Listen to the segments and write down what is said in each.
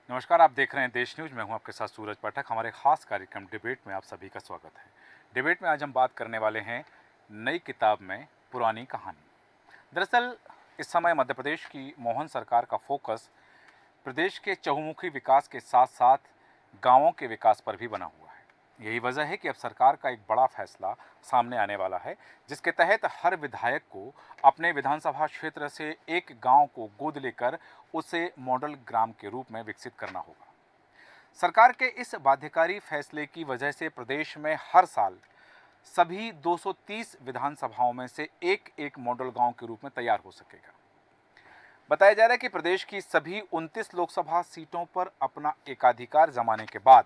नमस्कार, आप देख रहे हैं देश न्यूज़। मैं हूं आपके साथ सूरज पाठक। हमारे खास कार्यक्रम डिबेट में आप सभी का स्वागत है। डिबेट में आज हम बात करने वाले हैं नई किताब में पुरानी कहानी। दरअसल इस समय मध्य प्रदेश की मोहन सरकार का फोकस प्रदेश के चहुमुखी विकास के साथ साथ गांवों के विकास पर भी बना हुआ है। यही वजह है कि अब सरकार का एक बड़ा फैसला सामने आने वाला है, जिसके तहत हर विधायक को अपने विधानसभा क्षेत्र से एक गांव को गोद लेकर उसे मॉडल ग्राम के रूप में विकसित करना होगा। सरकार के इस बाध्यकारी फैसले की वजह से प्रदेश में हर साल सभी 230 विधानसभाओं में से एक एक मॉडल गांव के रूप में तैयार हो सकेगा। बताया जा रहा है कि प्रदेश की सभी 29 लोकसभा सीटों पर अपना एकाधिकार जमाने के बाद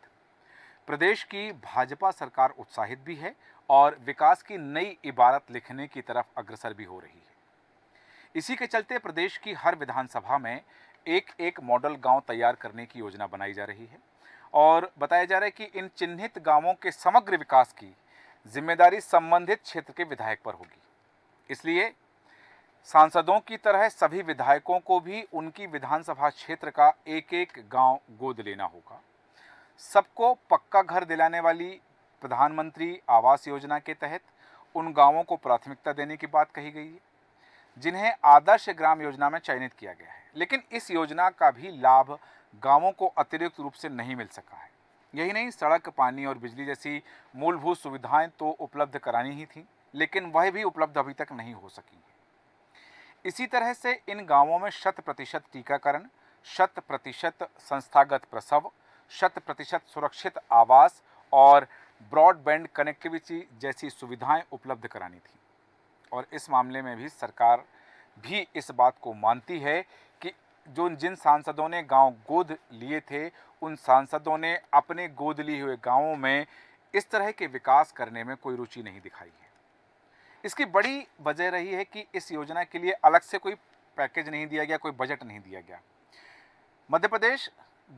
प्रदेश की भाजपा सरकार उत्साहित भी है और विकास की नई इबारत लिखने की तरफ अग्रसर भी हो रही है। इसी के चलते प्रदेश की हर विधानसभा में एक एक मॉडल गांव तैयार करने की योजना बनाई जा रही है और बताया जा रहा है कि इन चिन्हित गांवों के समग्र विकास की जिम्मेदारी संबंधित क्षेत्र के विधायक पर होगी। इसलिए सांसदों की तरह सभी विधायकों को भी उनकी विधानसभा क्षेत्र का एक एक गांव गोद लेना होगा। सबको पक्का घर दिलाने वाली प्रधानमंत्री आवास योजना के तहत उन गांवों को प्राथमिकता देने की बात कही गई है जिन्हें आदर्श ग्राम योजना में चयनित किया गया है। लेकिन इस योजना का भी लाभ गांवों को अतिरिक्त रूप से नहीं मिल सका है। यही नहीं, सड़क, पानी और बिजली जैसी मूलभूत सुविधाएं तो उपलब्ध करानी ही थी, लेकिन वह भी उपलब्ध अभी तक नहीं हो सकी है। इसी तरह से इन गांवों में 100% टीकाकरण, 100% संस्थागत प्रसव, 100% सुरक्षित आवास और ब्रॉडबैंड कनेक्टिविटी जैसी सुविधाएं उपलब्ध करानी थी। और इस मामले में भी सरकार भी इस बात को मानती है कि जिन सांसदों ने गांव गोद लिए थे, उन सांसदों ने अपने गोद लिए हुए गांवों में इस तरह के विकास करने में कोई रुचि नहीं दिखाई है। इसकी बड़ी वजह रही है कि इस योजना के लिए अलग से कोई पैकेज नहीं दिया गया, कोई बजट नहीं दिया गया। मध्य प्रदेश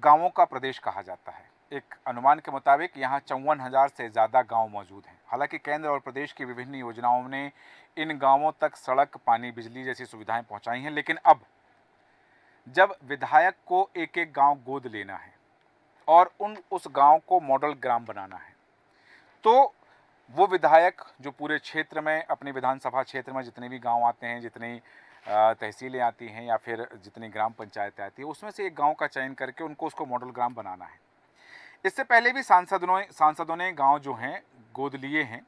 गांवों का प्रदेश कहा जाता है। एक अनुमान के मुताबिक यहाँ 54,000 से ज़्यादा गांव मौजूद हैं। हालांकि केंद्र और प्रदेश की विभिन्न योजनाओं ने इन गांवों तक सड़क, पानी, बिजली जैसी सुविधाएं पहुंचाई हैं, लेकिन अब जब विधायक को एक एक गांव गोद लेना है और उस गांव को मॉडल ग्राम बनाना है, तो वो विधायक जो पूरे क्षेत्र में, अपने विधानसभा क्षेत्र में जितने भी गांव आते हैं, जितनी तहसीलें आती हैं या फिर जितनी ग्राम पंचायतें आती हैं, उसमें से एक गांव का चयन करके उनको उसको मॉडल ग्राम बनाना है। इससे पहले भी सांसदों ने गांव जो हैं गोद लिए हैं,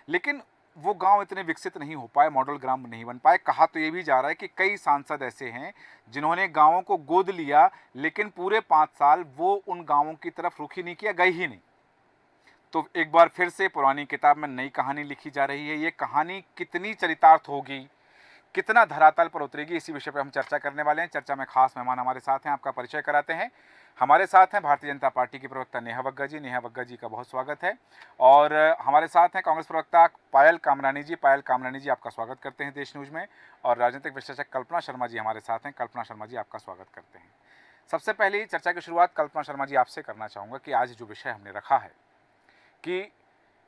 लेकिन वो गांव इतने विकसित नहीं हो पाए, मॉडल ग्राम नहीं बन पाए। कहा तो ये भी जा रहा है कि कई सांसद ऐसे हैं जिन्होंने गांवों को गोद लिया, लेकिन पूरे 5 साल वो उन गांवों की तरफ रुख ही नहीं किया, गए ही नहीं। तो एक बार फिर से पुरानी किताब में नई कहानी लिखी जा रही है। ये कहानी कितनी चरितार्थ होगी, कितना धरातल पर उतरेगी, इसी विषय पर हम चर्चा करने वाले हैं। चर्चा में खास मेहमान हमारे साथ हैं, आपका परिचय कराते हैं। हमारे साथ हैं भारतीय जनता पार्टी की प्रवक्ता नेहा वग्गा जी। नेहा वग्गा जी का बहुत स्वागत है। और हमारे साथ हैं कांग्रेस प्रवक्ता पायल कामरानी जी। पायल कामरानी जी, आपका स्वागत करते हैं देश न्यूज़ में। और राजनीतिक विश्लेषक कल्पना शर्मा जी हमारे साथ हैं। कल्पना शर्मा जी, आपका स्वागत करते हैं। सबसे पहले चर्चा की शुरुआत कल्पना शर्मा जी आपसे करना चाहूँगा कि आज जो विषय हमने रखा है कि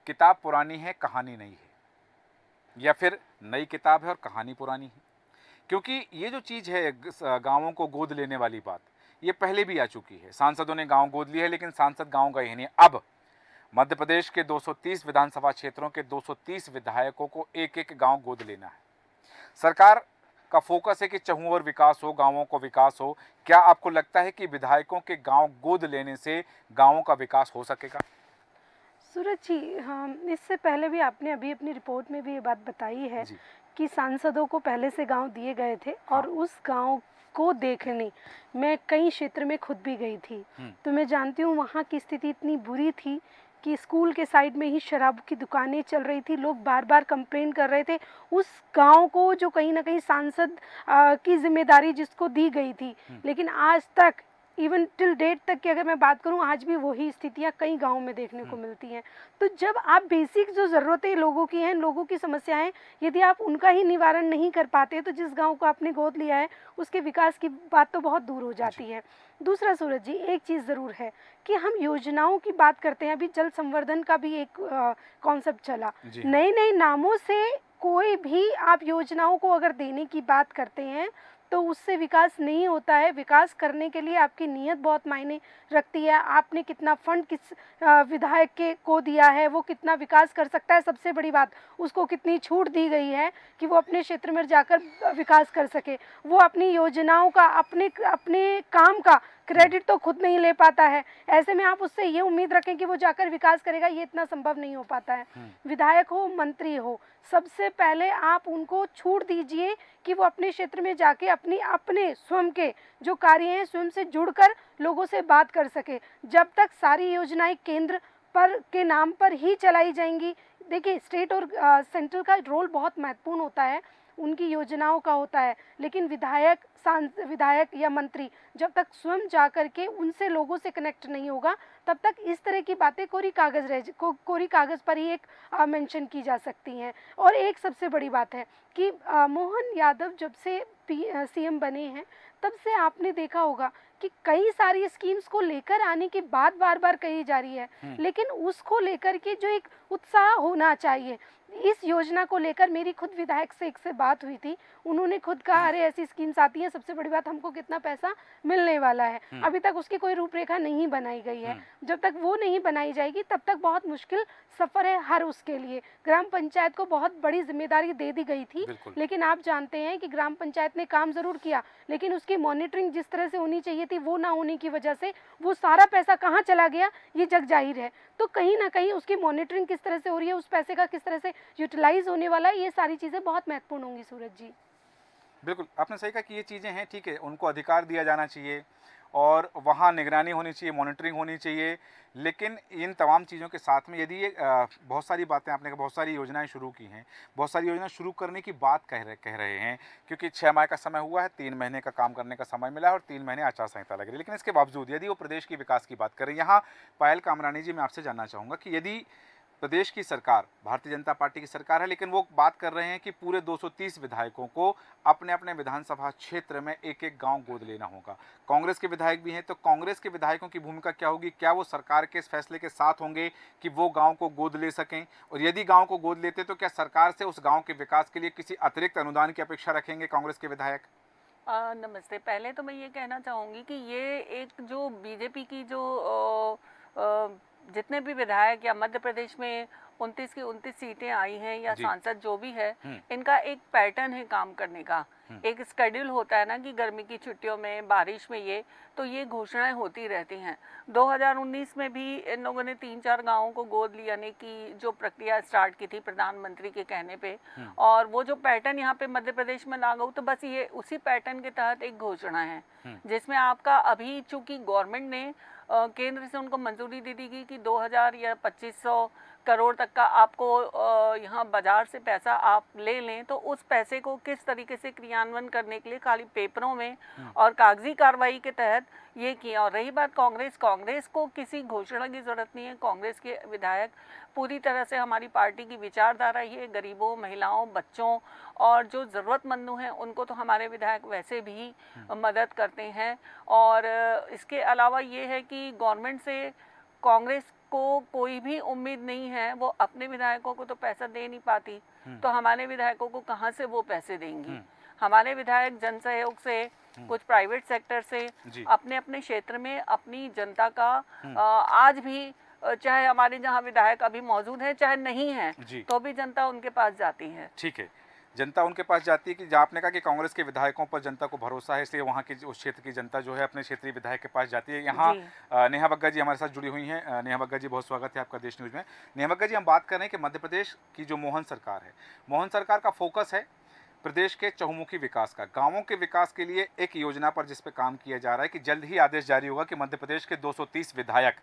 किताब पुरानी है, कहानी नई है, या फिर नई किताब है और कहानी पुरानी है। क्योंकि ये जो चीज़ है गांवों को गोद लेने वाली बात, ये पहले भी आ चुकी है। सांसदों ने गांव गोद लिया है, लेकिन सांसद गांव गए ही नहीं। अब मध्य प्रदेश के 230 विधानसभा क्षेत्रों के 230 विधायकों को एक एक गांव गोद लेना है। सरकार का फोकस है कि चहुं ओर विकास हो, गांवों को विकास हो। क्या आपको लगता है कि विधायकों के गांव गोद लेने से गांवों का विकास हो सकेगा? सूरज जी, हाँ, इससे पहले भी आपने अभी अपनी रिपोर्ट में भी ये बात बताई है जी। कि सांसदों को पहले से गांव दिए गए थे हाँ। और उस गांव को देखने मैं कई क्षेत्र में खुद भी गई थी। तो मैं जानती हूँ वहाँ की स्थिति इतनी बुरी थी कि स्कूल के साइड में ही शराब की दुकानें चल रही थी। लोग बार बार कंप्लेन कर रहे थे। उस गांव को जो कहीं ना कहीं सांसद की जिम्मेदारी जिसको दी गई थी, लेकिन आज तक इवन टिल डेट तक की अगर मैं बात करूं, आज भी वही स्थितियां कई गांवों में देखने को मिलती हैं। तो जब आप बेसिक जो ज़रूरतें लोगों की हैं, लोगों की समस्याएं, यदि आप उनका ही निवारण नहीं कर पाते, तो जिस गांव को आपने गोद लिया है उसके विकास की बात तो बहुत दूर हो जाती है। दूसरा सूरज जी, एक चीज़ ज़रूर है कि हम योजनाओं की बात करते हैं। अभी जल संवर्धन का भी एक कॉन्सेप्ट चला। जी। नए नए नामों से कोई भी आप योजनाओं को अगर देने की बात करते हैं तो उससे विकास नहीं होता है। विकास करने के लिए आपकी नीयत बहुत मायने रखती है। आपने कितना फंड किस विधायक के को दिया है, वो कितना विकास कर सकता है, सबसे बड़ी बात उसको कितनी छूट दी गई है कि वो अपने क्षेत्र में जाकर विकास कर सके। वो अपनी योजनाओं का, अपने अपने काम का क्रेडिट तो खुद नहीं ले पाता है। ऐसे में आप उससे ये उम्मीद रखें कि वो जाकर विकास करेगा, ये इतना संभव नहीं हो पाता है। विधायक हो, मंत्री हो, सबसे पहले आप उनको छूट दीजिए कि वो अपने क्षेत्र में जाके अपने स्वयं के जो कार्य हैं स्वयं से जुड़कर लोगों से बात कर सके। जब तक सारी योजनाएं केंद्र पर के नाम पर ही चलाई जाएंगी, देखिए स्टेट और सेंट्रल का रोल बहुत महत्वपूर्ण होता है, उनकी योजनाओं का होता है, लेकिन विधायक या मंत्री जब तक स्वयं जा कर के उनसे लोगों से कनेक्ट नहीं होगा, तब तक इस तरह की बातें कोरी कागज़ पर ही एक मेंशन की जा सकती हैं। और एक सबसे बड़ी बात है कि मोहन यादव जब से सीएम बने हैं, तब से आपने देखा होगा कि कई सारी स्कीम्स को लेकर आने की बात बार बार कही जा रही है, लेकिन उसको लेकर के जो एक उत्साह होना चाहिए, इस योजना को लेकर मेरी खुद विधायक से एक से बात हुई थी। उन्होंने खुद कहा, अरे ऐसी स्कीम्स आती हैं, सबसे बड़ी बात हमको कितना पैसा मिलने वाला है। अभी तक उसकी कोई रूपरेखा नहीं बनाई गई है। जब तक वो नहीं बनाई जाएगी तब तक बहुत मुश्किल सफ़र है हर उसके लिए। ग्राम पंचायत को बहुत बड़ी जिम्मेदारी दे दी गई थी, लेकिन आप जानते हैं कि ग्राम पंचायत ने काम ज़रूर किया, लेकिन उसकी मॉनिटरिंग जिस तरह से होनी चाहिए थी वो ना होने की वजह से वो सारा पैसा कहाँ चला गया ये जग जाहिर है। तो कहीं ना कहीं उसकी मॉनिटरिंग किस तरह से हो रही है, उस पैसे का किस तरह से यूटिलाइज होने वाला है, ये सारी चीज़ें बहुत महत्वपूर्ण होंगी सूरज जी। बिल्कुल, आपने सही कहा कि ये चीज़ें हैं, ठीक है, उनको अधिकार दिया जाना चाहिए और वहाँ निगरानी होनी चाहिए, मॉनिटरिंग होनी चाहिए। लेकिन इन तमाम चीज़ों के साथ में यदि ये बहुत सारी बातें आपने बहुत सारी योजनाएं शुरू की हैं, बहुत सारी योजनाएं शुरू करने की बात कह रहे हैं, क्योंकि 6 माह का समय हुआ है, 3 महीने का काम करने का समय मिला है और 3 महीने आचार संहिता लग रही है। लेकिन इसके बावजूद यदि वो प्रदेश की विकास की बात करें, यहाँ पायल कामरानी जी, मैं आपसे जानना चाहूँगा कि यदि प्रदेश की सरकार भारतीय जनता पार्टी की सरकार है, लेकिन वो बात कर रहे हैं कि पूरे 230 विधायकों को अपने अपने विधानसभा क्षेत्र में एक एक गांव गोद लेना होगा। कांग्रेस के विधायक भी हैं, तो कांग्रेस के विधायकों की भूमिका क्या होगी? क्या वो सरकार के इस फैसले के साथ होंगे कि वो गांव को गोद ले सकें? और यदि गांव को गोद लेते तो क्या सरकार से उस गांव के विकास के लिए किसी अतिरिक्त अनुदान की अपेक्षा रखेंगे कांग्रेस के विधायक? नमस्ते। पहले तो मैं ये कहना चाहूँगी कि ये एक जो बीजेपी की जो जितने भी विधायक या मध्य प्रदेश में 29 की 29 सीटें आई हैं या सांसद जो भी है, इनका एक पैटर्न है काम करने का, एक स्केड्यूल होता है ना कि गर्मी की छुट्टियों में, बारिश में, ये घोषणाएं होती रहती हैं। 2019 में भी इन लोगों ने 3-4 गांवों को गोद लेने की जो प्रक्रिया स्टार्ट की थी प्रधानमंत्री के कहने पे, और वो जो पैटर्न यहाँ पे मध्य प्रदेश में लागू, तो बस ये उसी पैटर्न के तहत एक घोषणा है, जिसमें आपका अभी चूंकि गवर्नमेंट ने केंद्र से उनको मंजूरी दे दी गई कि 2000 या 2500 करोड़ तक का आपको यहाँ बाजार से पैसा आप ले लें, तो उस पैसे को किस तरीके से क्रियान्वयन करने के लिए खाली पेपरों में और कागजी कार्रवाई के तहत ये किया। और रही बात कांग्रेस को किसी घोषणा की ज़रूरत नहीं है। कांग्रेस के विधायक पूरी तरह से हमारी पार्टी की विचारधारा ये गरीबों, महिलाओं, बच्चों और जो ज़रूरतमंदों हैं उनको तो हमारे विधायक वैसे भी मदद करते हैं। और इसके अलावा ये है कि गवर्नमेंट से कांग्रेस को कोई भी उम्मीद नहीं है, वो अपने विधायकों को तो पैसा दे नहीं पाती, तो हमारे विधायकों को कहाँ से वो पैसे देंगी? हमारे विधायक जन सहयोग से, कुछ प्राइवेट सेक्टर से, अपने अपने क्षेत्र में अपनी जनता का आज भी, चाहे हमारे जहाँ विधायक अभी मौजूद है चाहे नहीं है, तो भी जनता उनके पास जाती है। ठीक है, जनता उनके पास जाती है कि जहाँ आपने कहा कि कांग्रेस के विधायकों पर जनता को भरोसा है, इसलिए वहाँ की उस क्षेत्र की जनता जो है अपने क्षेत्रीय विधायक के पास जाती है। यहाँ नेहा बग्गा जी हमारे साथ जुड़ी हुई हैं। नेहा बग्गा जी, बहुत स्वागत है आपका देश न्यूज़ में। नेहा बग्गा जी, हम बात कर रहे हैं कि मध्य प्रदेश की जो मोहन सरकार है, मोहन सरकार का फोकस है प्रदेश के चहुमुखी विकास का, गाँवों के विकास के लिए एक योजना पर जिस पर काम किया जा रहा है कि जल्द ही आदेश जारी होगा कि मध्य प्रदेश के 230 विधायक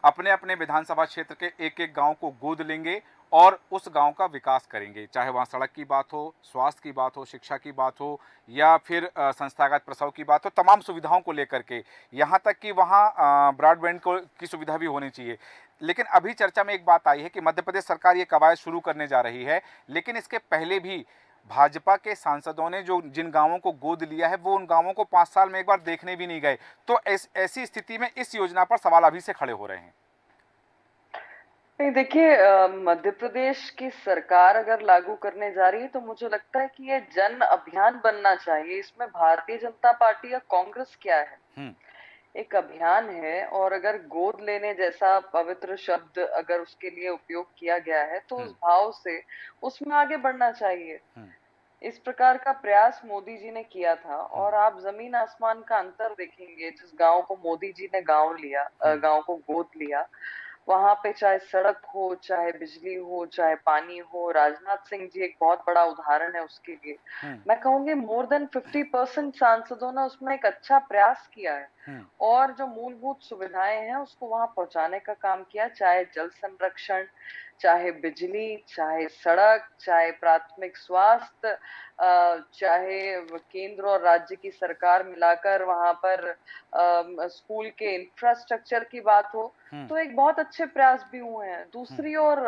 अपने अपने विधानसभा क्षेत्र के एक एक गांव को गोद लेंगे और उस गांव का विकास करेंगे, चाहे वहाँ सड़क की बात हो, स्वास्थ्य की बात हो, शिक्षा की बात हो या फिर संस्थागत प्रसव की बात हो, तमाम सुविधाओं को लेकर के, यहाँ तक कि वहाँ ब्रॉडबैंड की सुविधा भी होनी चाहिए। लेकिन अभी चर्चा में एक बात आई है कि मध्य प्रदेश सरकार ये कवायद शुरू करने जा रही है, लेकिन इसके पहले भी भाजपा के सांसदों ने जो जिन गांवों को गोद लिया है वो उन गांवों को 5 साल में एक बार देखने भी नहीं गए। तो ऐसी स्थिति में इस योजना पर सवाल अभी से खड़े हो रहे हैं। नहीं देखिए, मध्य प्रदेश की सरकार अगर लागू करने जा रही है तो मुझे लगता है कि ये जन अभियान बनना चाहिए। इसमें भारतीय जनता पार्टी या कांग्रेस क्या है, हम्म। एक अभियान है। और अगर गोद लेने जैसा पवित्र शब्द अगर उसके लिए उपयोग किया गया है तो उस हम्म। भाव से उसमें आगे बढ़ना चाहिए। हम्म। इस प्रकार का प्रयास मोदी जी ने किया था, हम्म। और आप जमीन आसमान का अंतर देखेंगे। जिस गांव को मोदी जी ने हम्म। गांव को गोद लिया, वहां पे चाहे सड़क हो, चाहे बिजली हो, चाहे पानी हो, राजनाथ सिंह जी एक बहुत बड़ा उदाहरण है उसके लिए। हम्म। मैं कहूंगी मोर देन 50% सांसदों ने उसमें एक अच्छा प्रयास किया है, हम्म। और जो मूलभूत सुविधाएं हैं उसको वहां पहुंचाने का काम किया। चाहे जल संरक्षण, चाहे बिजली, चाहे सड़क, चाहे प्राथमिक स्वास्थ्य, चाहे केंद्र और राज्य की सरकार मिलाकर वहां पर स्कूल के इंफ्रास्ट्रक्चर की बात हो, हम्म। तो एक बहुत अच्छे प्रयास भी हुए हैं। हम्म। दूसरी ओर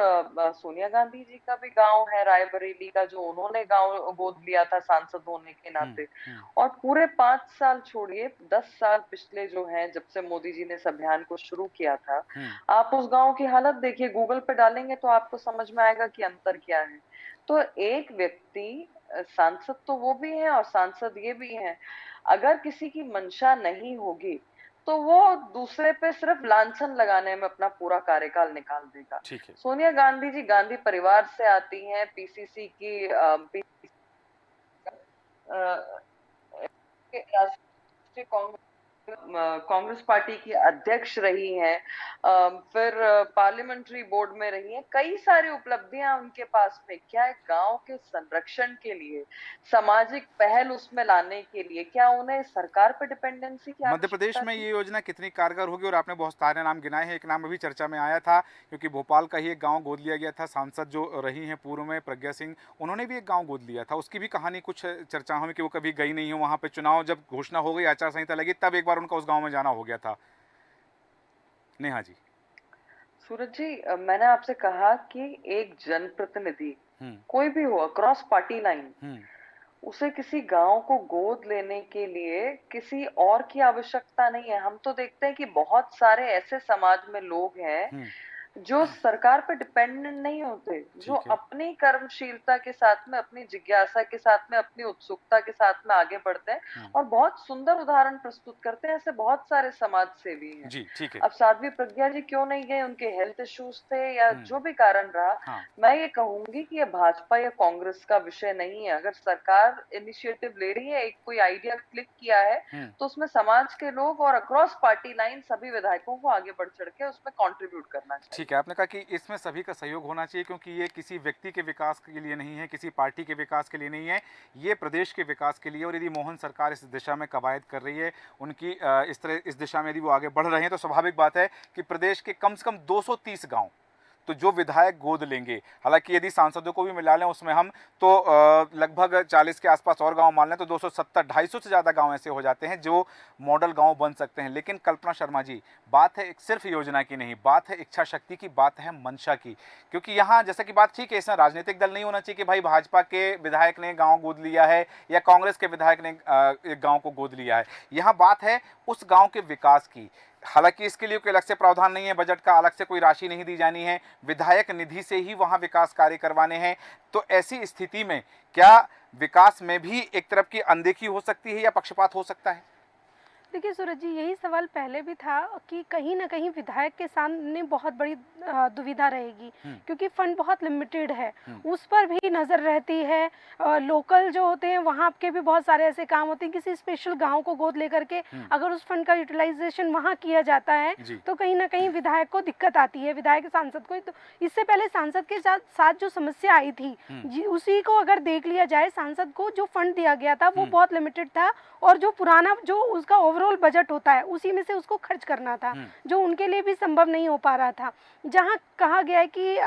सोनिया गांधी जी का भी गांव है रायबरेली का, जो उन्होंने गांव गोद लिया था सांसद होने के हम्म। नाते। हम्म। और पूरे 5 साल छोड़िए, 10 साल पिछले जो हैं, जब से मोदी जी ने इस अभियान को शुरू किया था, हम्म। आप उस गांव की हालत देखिए, गूगल पे डालेंगे तो आपको समझ में आएगा कि अंतर क्या है। तो एक व्यक्ति, सांसद तो वो भी है और सांसद ये भी है, अगर किसी की मंशा नहीं होगी तो वो दूसरे पे सिर्फ लांछन लगाने में अपना पूरा कार्यकाल निकाल देगा। ठीक है। सोनिया गांधी जी गांधी परिवार से आती हैं, पीसीसी की राष्ट्रीय कांग्रेस पार्टी की अध्यक्ष रही हैं, फिर पार्लियामेंट्री बोर्ड में रही हैं। कई सारी उपलब्धियां उनके पास में। क्या है, गांव के संरक्षण के लिए, सामाजिक पहल उसमें लाने के लिए क्या उन्हें सरकार पे डिपेंडेंसी की मध्य प्रदेश आवश्यकता में थी? ये योजना कितनी कारगर होगी, और आपने बहुत सारे नाम गिनाए हैं, एक नाम अभी चर्चा में आया था क्योंकि भोपाल का ही एक गांव गोद लिया गया था। सांसद जो रही हैं पूर्व में प्रज्ञा सिंह, उन्होंने भी एक गांव गोद लिया था। उसकी भी कहानी कुछ चर्चाओं में कि वो कभी गई नहीं हो वहां पे। चुनाव जब घोषणा हो गई, आचार संहिता लगी, तब एक बार उनका उस गाँव में जाना हो गया था। नेहा जी। सूरज जी, मैंने आपसे कहा कि एक जनप्रतिनिधि हम्म। कोई भी हो, अक्रॉस पार्टी लाइन, हम्म। उसे किसी गांव को गोद लेने के लिए किसी और की आवश्यकता नहीं है। हम तो देखते हैं कि बहुत सारे ऐसे समाज में लोग हैं हम्म। जो सरकार पे डिपेंडेंट नहीं होते, जो ठीक है। अपनी कर्मशीलता के साथ में, अपनी जिज्ञासा के साथ में, अपनी उत्सुकता के साथ में आगे बढ़ते हैं, हम्म। और बहुत सुंदर उदाहरण प्रस्तुत करते हैं। ऐसे बहुत सारे समाज सेवी हैं। जी ठीक है। अब साध्वी प्रज्ञा जी क्यों नहीं गए, उनके हेल्थ इश्यूज थे या हम्म। जो भी कारण रहा, हाँ। मैं ये कहूंगी कि ये भाजपा या कांग्रेस का विषय नहीं है। अगर सरकार इनिशिएटिव ले रही है, एक कोई आइडिया क्लिक किया है, हम्म। तो उसमें समाज के लोग और अक्रॉस पार्टी लाइन सभी विधायकों को आगे बढ़ चढ़ के उसमें कंट्रीब्यूट करना ठीक चाहिए। है, आपने कहा कि इसमें सभी का सहयोग होना चाहिए क्योंकि ये किसी व्यक्ति के विकास के लिए नहीं है, किसी पार्टी के विकास के लिए नहीं है, ये प्रदेश के विकास के लिए। और यदि मोहन सरकार इस दिशा में कवायद कर रही है, उनकी इस दिशा में यदि वो आगे बढ़ रहे हैं, तो स्वाभाविक बात है कि प्रदेश के कम से कम 230 गांव तो जो विधायक गोद लेंगे, हालांकि यदि सांसदों को भी मिला लें उसमें हम, तो लगभग 40 के आसपास और गांव मान लें तो 270 250 से ज़्यादा गांव ऐसे हो जाते हैं जो मॉडल गांव बन सकते हैं। लेकिन कल्पना शर्मा जी, बात है एक सिर्फ योजना की नहीं, बात है इच्छा शक्ति की, बात है मंशा की। क्योंकि यहाँ जैसा कि बात ठीक है, इसमें राजनीतिक दल नहीं होना चाहिए कि भाई भाजपा के विधायक ने गाँव गोद लिया है या कांग्रेस के विधायक ने एक गाँव को गोद लिया है। यहाँ बात है उस गाँव के विकास की। हालांकि इसके लिए कोई अलग से प्रावधान नहीं है, बजट का अलग से कोई राशि नहीं दी जानी है, विधायक निधि से ही वहां विकास कार्य करवाने हैं। तो ऐसी स्थिति में क्या विकास में भी एक तरफ की अनदेखी हो सकती है या पक्षपात हो सकता है? देखिए सूरज जी, यही सवाल पहले भी था कि कहीं ना कहीं विधायक के सामने बहुत बड़ी दुविधा रहेगी, क्योंकि फंड बहुत लिमिटेड है, उस पर भी नज़र रहती है। लोकल जो होते हैं वहाँ के भी बहुत सारे ऐसे काम होते हैं, किसी स्पेशल गांव को गोद लेकर के अगर उस फंड का यूटिलाइजेशन वहाँ किया जाता है तो कहीं ना कहीं विधायक को दिक्कत आती है, विधायक सांसद को। तो इससे पहले सांसद के साथ जो समस्या आई थी उसी को अगर देख लिया जाए, सांसद को जो फंड दिया गया था वो बहुत लिमिटेड था, और जो पुराना जो उसका ओवरऑल बजट होता है उसी में से उसको खर्च करना था, जो उनके लिए भी संभव नहीं हो पा रहा था। जहाँ कहा गया है कि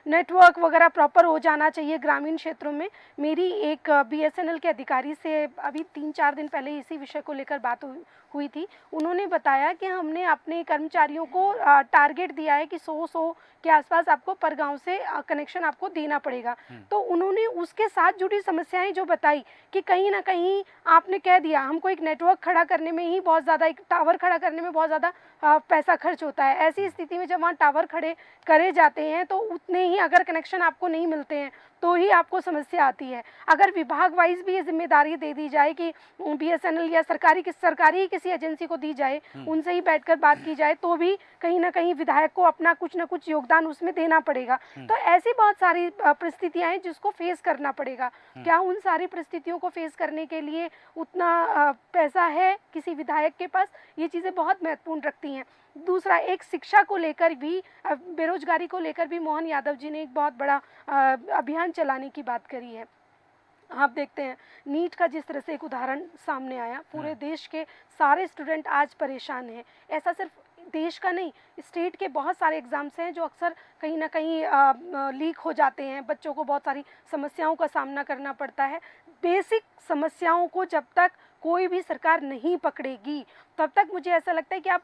नेटवर्क वगैरह प्रॉपर हो जाना चाहिए ग्रामीण क्षेत्रों में, मेरी एक बीएसएनएल के अधिकारी से अभी 3-4 दिन पहले इसी विषय को लेकर बात हुई थी। उन्होंने बताया कि हमने अपने कर्मचारियों को टारगेट दिया है कि 100 के आसपास आपको पर गांव से कनेक्शन आपको देना पड़ेगा। तो उन्होंने उसके साथ जुड़ी समस्याएं जो बताई कि कहीं ना कहीं आपने कह दिया हमको एक नेटवर्क खड़ा करने में ही ही बहुत ज़्यादा, एक टावर खड़ा करने में बहुत ज़्यादा पैसा खर्च होता है। ऐसी स्थिति में जब वहाँ टावर खड़े करे जाते हैं तो उतने ही अगर कनेक्शन आपको नहीं मिलते हैं तो ही आपको समस्या आती है। अगर विभाग वाइज भी ये जिम्मेदारी दे दी जाए कि बीएसएनएल या सरकारी किसी एजेंसी को दी जाए, उनसे ही बैठकर बात की जाए, तो भी कहीं ना कहीं विधायक को अपना कुछ ना कुछ योगदान उसमें देना पड़ेगा। तो ऐसी बहुत सारी परिस्थितियां हैं जिसको फेस करना पड़ेगा। क्या उन सारी परिस्थितियों को फेस करने के लिए उतना पैसा है किसी विधायक के पास? ये चीज़ें बहुत महत्वपूर्ण रखती हैं। दूसरा, एक शिक्षा को लेकर भी, बेरोजगारी को लेकर भी मोहन यादव जी ने एक बहुत बड़ा अभियान चलाने की बात करी है। आप देखते हैं नीट का जिस तरह से एक उदाहरण सामने आया, पूरे देश के सारे स्टूडेंट आज परेशान हैं। ऐसा सिर्फ देश का नहीं, स्टेट के बहुत सारे एग्ज़ाम्स हैं जो अक्सर कहीं ना कहीं लीक हो जाते हैं, बच्चों को बहुत सारी समस्याओं का सामना करना पड़ता है। बेसिक समस्याओं को जब तक कोई भी सरकार नहीं पकड़ेगी तब तक मुझे ऐसा लगता है कि आप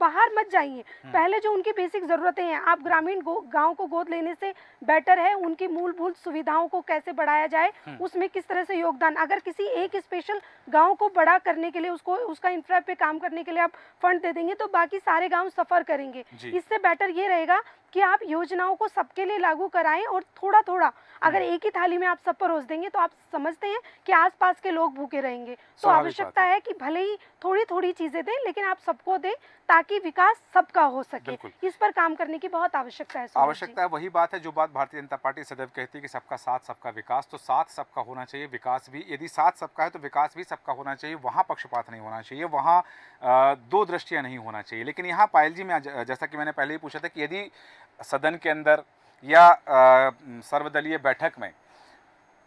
बाहर मत जाइए। पहले जो उनकी बेसिक ज़रूरतें हैं, आप ग्रामीण गांव को गोद लेने से बेटर है उनकी मूलभूत सुविधाओं को कैसे बढ़ाया जाए, उसमें किस तरह से योगदान, अगर किसी एक स्पेशल गांव को बड़ा करने के लिए उसका इंफ्रा पे काम करने के लिए आप फंड दे देंगे तो बाकी सारे गांव सफ़र करेंगे। इससे बेटर ये रहेगा कि आप योजनाओं को सबके लिए लागू कराएं और थोड़ा थोड़ा, अगर एक ही थाली में आप सब परोस देंगे तो आप समझते हैं कि आसपास के लोग भूखे रहेंगे। तो आवश्यकता है कि भले ही थोड़ी थोड़ी चीज़ें दें लेकिन आप सबको दें ताकि विकास सबका हो सके। इस पर काम करने की बहुत आवश्यकता है। आवश्यकता है, वही बात है जो बात भारतीय जनता पार्टी सदैव कहती है कि सबका साथ सबका विकास। तो साथ सबका होना चाहिए, विकास भी। यदि साथ सबका है तो विकास भी सबका होना चाहिए। वहाँ पक्षपात नहीं होना चाहिए, वहाँ दो दृष्टियाँ नहीं होना चाहिए। लेकिन यहाँ पायल जी, मैं जैसा कि मैंने पहले ही पूछा था कि यदि सदन के अंदर या सर्वदलीय बैठक में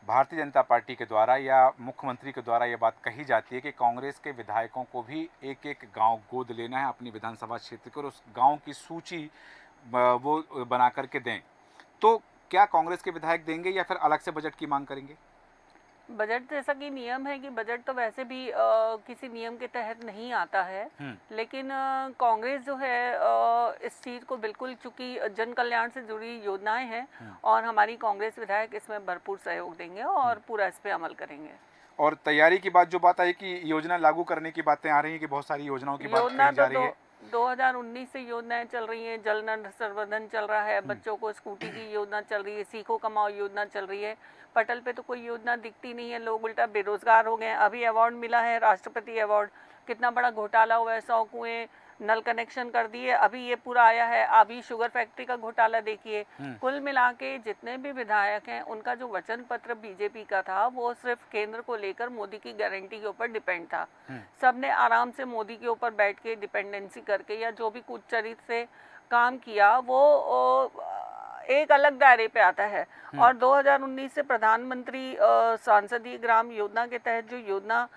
भारतीय जनता पार्टी के द्वारा या मुख्यमंत्री के द्वारा ये बात कही जाती है कि कांग्रेस के विधायकों को भी एक एक गांव गोद लेना है अपनी विधानसभा क्षेत्र के, और उस गांव की सूची वो बना करके दें, तो क्या कांग्रेस के विधायक देंगे या फिर अलग से बजट की मांग करेंगे? बजट जैसा कि नियम है कि बजट तो वैसे भी किसी नियम के तहत नहीं आता है, लेकिन कांग्रेस जो है इस चीज़ को बिल्कुल, चूंकि जन कल्याण से जुड़ी योजनाएं हैं और हमारी कांग्रेस विधायक इसमें भरपूर सहयोग देंगे और पूरा इस पे अमल करेंगे। और तैयारी की बात जो बात आई कि योजना लागू करने की बातें आ रही हैं कि बहुत सारी योजनाओं की बात कही जा रही है। 2019 से योजनाएं चल रही हैं, जल नल संवर्धन चल रहा है, बच्चों को स्कूटी की योजना चल रही है, सीखो कमाओ योजना चल रही है। पटल पे तो कोई योजना दिखती नहीं है, लोग उल्टा बेरोजगार हो गए हैं। अभी अवार्ड मिला है, राष्ट्रपति अवार्ड, कितना बड़ा घोटाला हुआ है, 100 कुएं नल कनेक्शन कर दिए, अभी ये पूरा आया है। अभी शुगर फैक्ट्री का घोटाला देखिए। कुल मिला के जितने भी विधायक हैं उनका जो वचन पत्र बीजेपी का था वो सिर्फ केंद्र को लेकर मोदी की गारंटी के ऊपर डिपेंड था। सबने आराम से मोदी के ऊपर बैठ के डिपेंडेंसी करके या जो भी कुछ चरित्र से काम किया वो एक अलग दायरे पे आता है। और 2019 से प्रधानमंत्री सांसदीय ग्राम योजना के तहत जो योजना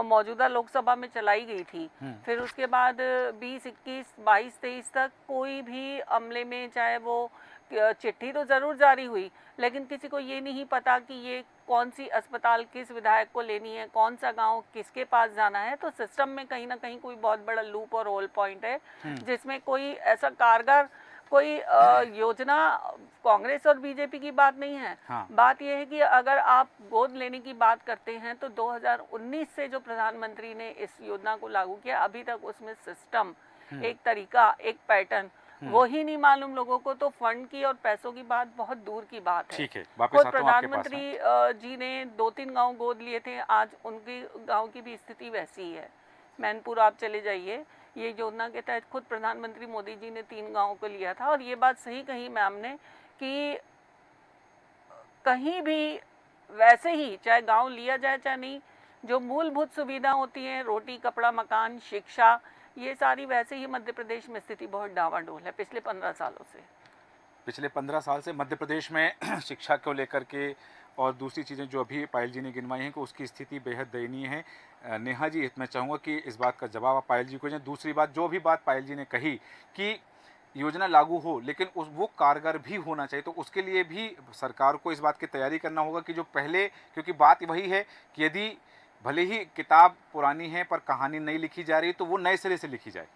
मौजूदा लोकसभा में चलाई गई थी, फिर उसके बाद 20, 21, 22, 23 तक कोई भी अमले में, चाहे वो चिट्ठी तो ज़रूर जारी हुई, लेकिन किसी को ये नहीं पता कि ये कौन सी अस्पताल किस विधायक को लेनी है, कौन सा गांव किसके पास जाना है। तो सिस्टम में कहीं ना कहीं कोई बहुत बड़ा लूप और होल पॉइंट है जिसमें कोई ऐसा कारगर कोई योजना कांग्रेस और बीजेपी की बात नहीं है। बात यह है कि अगर आप गोद लेने की बात करते हैं तो 2019 से जो प्रधानमंत्री ने इस योजना को लागू किया, अभी तक उसमें सिस्टम, एक तरीका, एक पैटर्न वो ही नहीं मालूम लोगों को। तो फंड की और पैसों की बात बहुत दूर की बात है। ठीक है, खुद प्रधानमंत्री जी ने 2-3 गांव गोद लिए थे, आज उनके गांव की भी स्थिति वैसी ही है। मैनपुर आप चले जाइए, ये योजना के तहत खुद प्रधानमंत्री मोदी जी ने 3 गांवों को लिया था। और ये बात सही कही मैम ने कि कहीं भी वैसे ही चाहे गांव लिया जाए चाहे नहीं, जो मूलभूत सुविधा होती है, रोटी, कपड़ा, मकान, शिक्षा, ये सारी वैसे ही मध्य प्रदेश में स्थिति बहुत डावाडोल है पिछले 15 सालों से। पिछले 15 साल से मध्य प्रदेश में शिक्षा को लेकर के और दूसरी चीज़ें जो अभी पायल जी ने गिनवाई हैं कि उसकी स्थिति बेहद दयनीय है। नेहा जी, मैं चाहूँगा कि इस बात का जवाब आप पायल जी को दें। दूसरी बात, जो भी बात पायल जी ने कही कि योजना लागू हो लेकिन वो कारगर भी होना चाहिए, तो उसके लिए भी सरकार को इस बात की तैयारी करना होगा कि जो पहले, क्योंकि बात वही है कि यदि भले ही किताब पुरानी है पर कहानी नई लिखी जा रही है तो वो नए सिरे से लिखी जाए।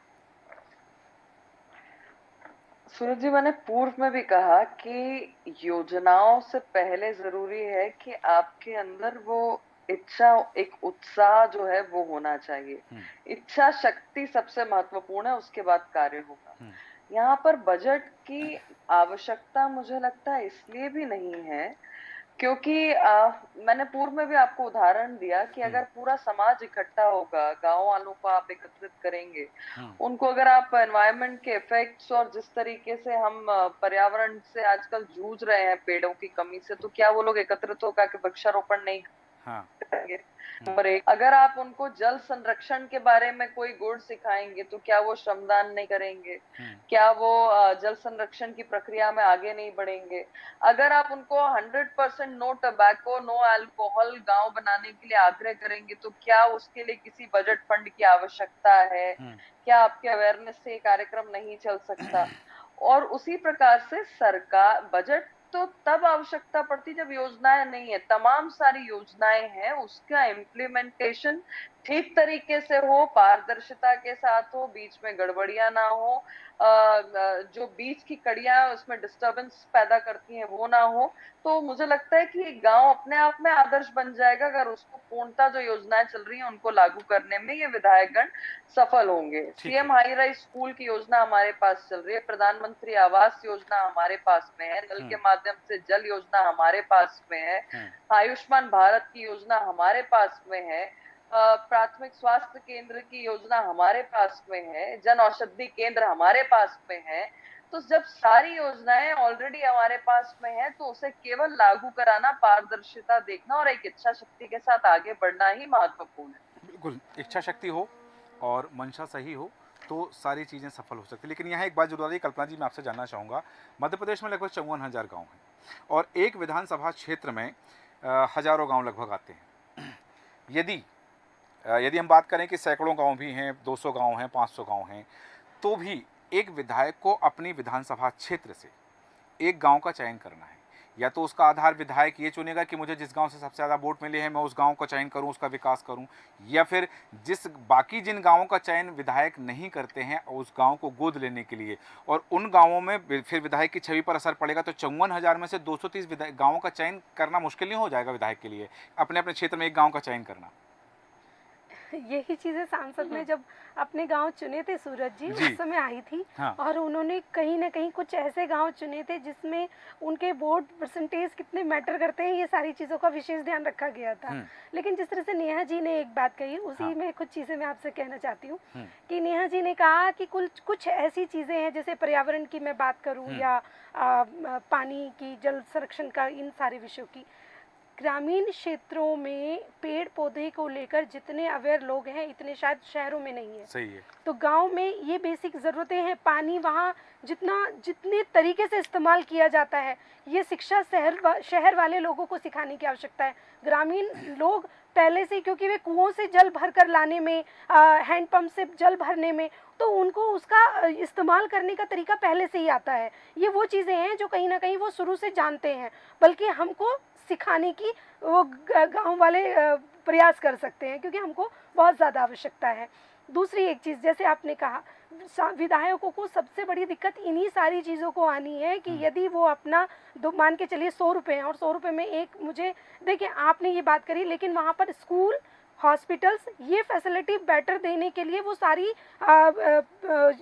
सूरज जी, मैंने पूर्व में भी कहा कि योजनाओं से पहले जरूरी है कि आपके अंदर वो इच्छा, एक उत्साह जो है वो होना चाहिए। हम्म, इच्छा शक्ति सबसे महत्वपूर्ण है, उसके बाद कार्य होगा। हम्म, यहाँ पर बजट की आवश्यकता मुझे लगता है इसलिए भी नहीं है क्योंकि मैंने पूर्व में भी आपको उदाहरण दिया कि हम्म, अगर पूरा समाज इकट्ठा होगा, गांव वालों को आप एकत्रित करेंगे, हम्म, उनको अगर आप एनवायरनमेंट के इफेक्ट्स और जिस तरीके से हम पर्यावरण से आजकल जूझ रहे हैं पेड़ों की कमी से, तो क्या वो लोग एकत्रित होकर के वृक्षारोपण नहीं हाँ, करेंगे? हम्म, नंबर एक, अगर आप उनको जल संरक्षण के बारे में कोई गुण सिखाएंगे तो क्या वो श्रमदान नहीं करेंगे? हम्म, क्या वो जल संरक्षण की प्रक्रिया में आगे नहीं बढ़ेंगे? अगर आप उनको 100% नो टबैको नो अल्कोहल गांव बनाने के लिए आग्रह करेंगे तो क्या उसके लिए किसी बजट फंड की आवश्यकता है? हम्म, क्या आपके अवेयरनेस से ये कार्यक्रम नहीं चल सकता? और उसी प्रकार से सरकार बजट तो तब आवश्यकता पड़ती जब योजनाएं नहीं है। तमाम सारी योजनाएं हैं, उसका इम्प्लीमेंटेशन ठीक तरीके से हो, पारदर्शिता के साथ हो, बीच में गड़बड़ियां ना हो, जो बीच की कड़ियां उसमें डिस्टरबेंस पैदा करती हैं वो ना हो। तो मुझे लगता है कि गांव अपने आप में आदर्श बन जाएगा अगर उसको पूर्णतः जो योजनाएं चल रही हैं उनको लागू करने में ये विधायकगण सफल होंगे। ठीक है। सीएम हाई राइज स्कूल की योजना हमारे पास चल रही है, प्रधानमंत्री आवास योजना हमारे पास में है, नल के माध्यम से जल योजना हमारे पास में है, हम्म, आयुष्मान भारत की योजना हमारे पास में है, प्राथमिक स्वास्थ्य केंद्र की योजना हमारे पास में है, जन औषधि केंद्र हमारे पास में है। तो जब सारी योजनाएं ऑलरेडी हमारे पास में है तो उसे केवल लागू कराना, पारदर्शिता देखना और एक इच्छा शक्ति के साथ आगे बढ़ना ही महत्वपूर्ण है। बिल्कुल, इच्छा शक्ति हो और मंशा सही हो तो सारी चीज़ें सफल हो सकती हैं। लेकिन यहाँ एक बात जरूर है कल्पना जी, मैं आपसे जानना चाहूँगा, मध्य प्रदेश में लगभग 54,000 गाँव हैं और एक विधानसभा क्षेत्र में हजारों गांव लगभग आते हैं। यदि यदि हम बात करें कि सैकड़ों गांव भी हैं, 200 गांव हैं, 500 गांव हैं, तो भी एक विधायक को अपनी विधानसभा क्षेत्र से एक गांव का चयन करना है। या तो उसका आधार विधायक ये चुनेगा कि मुझे जिस गांव से सबसे ज़्यादा वोट मिले हैं मैं उस गांव का चयन करूं, उसका विकास करूं, या फिर बाकी जिन गांवों का चयन विधायक नहीं करते हैं उस गांव को गोद लेने के लिए, और उन गांवों में फिर विधायक की छवि पर असर पड़ेगा। तो 54,000 में से 230 गाँवों का चयन करना मुश्किल नहीं हो जाएगा विधायक के लिए, अपने अपने क्षेत्र में एक गाँव का चयन करना? यही चीज़ें सांसद ने जब अपने गांव चुने थे सूरज जी, जी। उस समय आई थी। हाँ। और उन्होंने कहीं ना कहीं कुछ ऐसे गांव चुने थे जिसमें उनके वोट परसेंटेज कितने मैटर करते हैं, ये सारी चीज़ों का विशेष ध्यान रखा गया था। लेकिन जिस तरह से नेहा जी ने एक बात कही, उसी हाँ। में कुछ चीज़ें मैं आपसे कहना चाहती हूँ कि नेहा जी ने कहा कि कुछ ऐसी चीज़ें हैं, जैसे पर्यावरण की मैं बात करूँ या पानी की, जल संरक्षण का, इन सारे विषयों की, ग्रामीण क्षेत्रों में पेड़ पौधे को लेकर जितने अवेयर लोग हैं इतने शायद शहरों में नहीं है। सही है। तो गांव में ये बेसिक ज़रूरतें हैं। पानी वहाँ जितने तरीके से इस्तेमाल किया जाता है, ये शिक्षा शहर वाले लोगों को सिखाने की आवश्यकता है। ग्रामीण लोग पहले से, क्योंकि वे कुओं से जल भर कर लाने में, हैंडपम्प से जल भरने में, तो उनको उसका इस्तेमाल करने का तरीका पहले से ही आता है। ये वो चीज़ें हैं जो कहीं ना कहीं वो शुरू से जानते हैं, बल्कि हमको सिखाने की वो गांव वाले प्रयास कर सकते हैं, क्योंकि हमको बहुत ज़्यादा आवश्यकता है। दूसरी एक चीज़, जैसे आपने कहा, विधायकों को सबसे बड़ी दिक्कत इन्हीं सारी चीज़ों को आनी है कि यदि वो अपना मान के चलिए 100 रुपये हैं और 100 रुपये में एक, मुझे देखिए आपने ये बात करी, लेकिन वहाँ पर स्कूल, हॉस्पिटल्स, ये फैसिलिटी बेटर देने के लिए वो सारी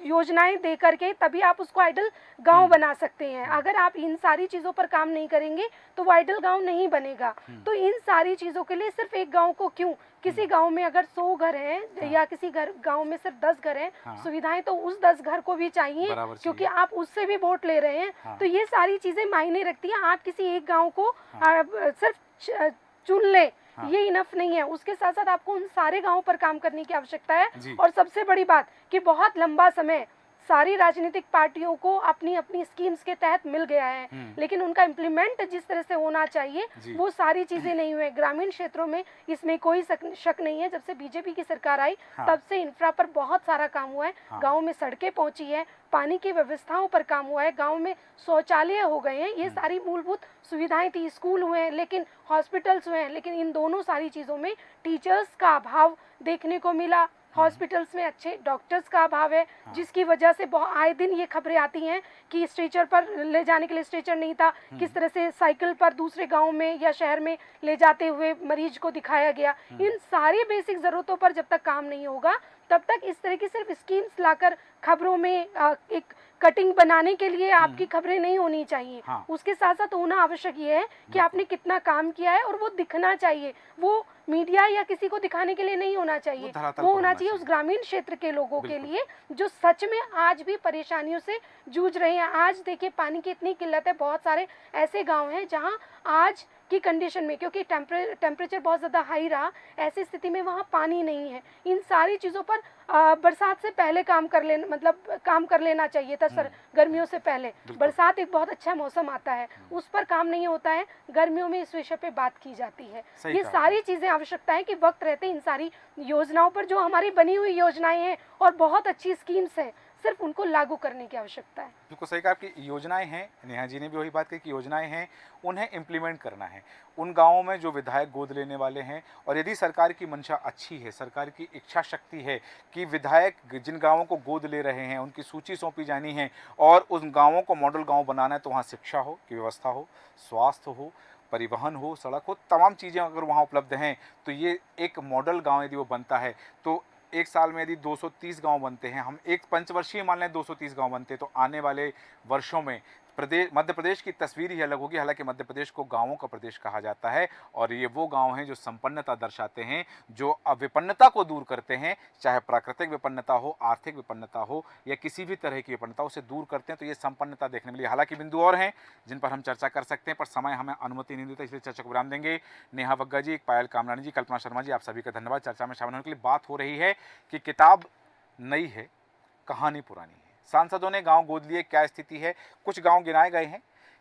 योजनाएं दे करके तभी आप उसको आइडल गांव बना सकते हैं। अगर आप इन सारी चीज़ों पर काम नहीं करेंगे तो वो आइडल गांव नहीं बनेगा। तो इन सारी चीज़ों के लिए सिर्फ एक गांव को क्यों, किसी गांव में अगर 100 घर हैं या किसी गांव में सिर्फ 10 घर हैं, सुविधाएं तो उस 10 घर को भी चाहिए, क्योंकि आप उससे भी वोट ले रहे हैं। तो ये सारी चीज़ें मायने रखती हैं। आप किसी एक गाँव को सिर्फ चुन लें, ये इनफ नहीं है। उसके साथ साथ आपको उन सारे गांवों पर काम करने की आवश्यकता है। और सबसे बड़ी बात कि बहुत लंबा समय सारी राजनीतिक पार्टियों को अपनी अपनी स्कीम्स के तहत मिल गया है, लेकिन उनका इम्प्लीमेंट जिस तरह से होना चाहिए वो सारी चीज़ें नहीं हुए। ग्रामीण क्षेत्रों में इसमें कोई शक नहीं है, जब से बीजेपी की सरकार आई तब से इंफ्रा पर बहुत सारा काम हुआ है। गाँव में सड़कें पहुँची है, पानी की व्यवस्थाओं पर काम हुआ है, गाँव में शौचालय हो गए हैं, ये सारी मूलभूत सुविधाएं थी, स्कूल हुए हैं, लेकिन हॉस्पिटल्स हुए हैं, लेकिन इन दोनों सारी चीज़ों में टीचर्स का अभाव देखने को मिला, हॉस्पिटल्स में अच्छे डॉक्टर्स का अभाव है, जिसकी वजह से आए दिन ये खबरें आती हैं कि स्ट्रेचर पर ले जाने के लिए स्ट्रेचर नहीं था, किस तरह से साइकिल पर दूसरे गांव में या शहर में ले जाते हुए मरीज को दिखाया गया। इन सारी बेसिक ज़रूरतों पर जब तक काम नहीं होगा तब तक इस तरह की सिर्फ स्कीम्स लाकर खबरों में एक कटिंग बनाने के लिए आपकी खबरें नहीं होनी चाहिए। उसके साथ साथ होना आवश्यक ये है कि आपने कितना काम किया है और वो दिखना चाहिए। वो मीडिया या किसी को दिखाने के लिए नहीं होना चाहिए, वो होना चाहिए उस ग्रामीण क्षेत्र के लोगों के लिए जो सच में आज भी परेशानियों से जूझ रहे हैं। आज देखिए पानी की इतनी किल्लत है, बहुत सारे ऐसे गांव हैं जहां आज की कंडीशन में, क्योंकि टेम्परेचर बहुत ज़्यादा हाई रहा, ऐसी स्थिति में वहाँ पानी नहीं है। इन सारी चीज़ों पर बरसात से पहले काम कर लेना चाहिए था सर। गर्मियों से पहले बरसात एक बहुत अच्छा मौसम आता है, उस पर काम नहीं होता है, गर्मियों में इस विषय पे बात की जाती है। ये सारी चीज़ें आवश्यकता है कि वक्त रहते इन सारी योजनाओं पर, जो हमारी बनी हुई योजनाएं हैं और बहुत अच्छी स्कीम्स हैं, सिर्फ उनको लागू करने की आवश्यकता है। बिल्कुल सही कहा, आपकी योजनाएं हैं, नेहा जी ने भी वही बात कही कि योजनाएं हैं, उन्हें इम्प्लीमेंट करना है उन गांवों में जो विधायक गोद लेने वाले हैं। और यदि सरकार की मंशा अच्छी है, सरकार की इच्छा शक्ति है कि विधायक जिन गांवों को गोद ले रहे हैं उनकी सूची सौंपी जानी है और उन गांवों को मॉडल गांव बनाना है, तो वहाँ शिक्षा हो की व्यवस्था हो, स्वास्थ्य हो, परिवहन हो, सड़क हो, तमाम चीज़ें अगर वहाँ उपलब्ध हैं तो ये एक मॉडल गांव यदि वो बनता है तो एक साल में यदि 230 गांव बनते हैं, हम एक पंचवर्षीय मान लें 230 गांव बनते हैं, तो आने वाले वर्षों में मध्य प्रदेश की तस्वीर ही अलग होगी। हालांकि मध्य प्रदेश को गांवों का प्रदेश कहा जाता है और ये वो गांव हैं जो संपन्नता दर्शाते हैं, जो विपन्नता को दूर करते हैं, चाहे प्राकृतिक विपन्नता हो, आर्थिक विपन्नता हो या किसी भी तरह की विपन्नता, उसे दूर करते हैं। तो ये संपन्नता देखने मिली। हालांकि बिंदु और हैं जिन पर हम चर्चा कर सकते हैं, पर समय हमें अनुमति नहीं देता, इसलिए चर्चा को विराम देंगे। नेहा वग्गा जी, पायल कामरानी जी, कल्पना शर्मा जी, आप सभी का धन्यवाद। चर्चा में शामिल होने के लिए। बात हो रही है कि किताब नई है, कहानी पुरानी है। सांसदों ने गांव गोद लिए, क्या स्थिति है? कुछ गांव गिनाए गए हैं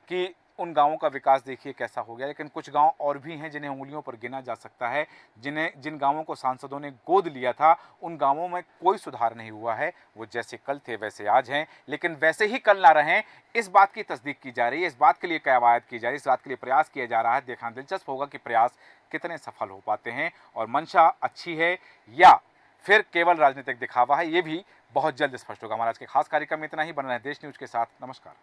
कि उन गांवों का विकास देखिए कैसा हो गया, लेकिन कुछ गांव और भी हैं जिन्हें उंगलियों पर गिना जा सकता है, जिन गांवों को सांसदों ने गोद लिया था उन गांवों में कोई सुधार नहीं हुआ है। वो जैसे कल थे वैसे आज हैं, लेकिन वैसे ही कल ना रहें, इस बात की तस्दीक की जा रही है, इस बात के लिए कवायद की जा रही है, इस बात के लिए प्रयास किया जा रहा है। देखना दिलचस्प होगा कि प्रयास कितने सफल हो पाते हैं और मंशा अच्छी है या फिर केवल राजनीतिक दिखावा है, ये भी बहुत जल्द स्पष्ट होगा। हमारा आज के खास कार्यक्रम में इतना ही। बना रहे देश न्यूज़ के साथ। नमस्कार।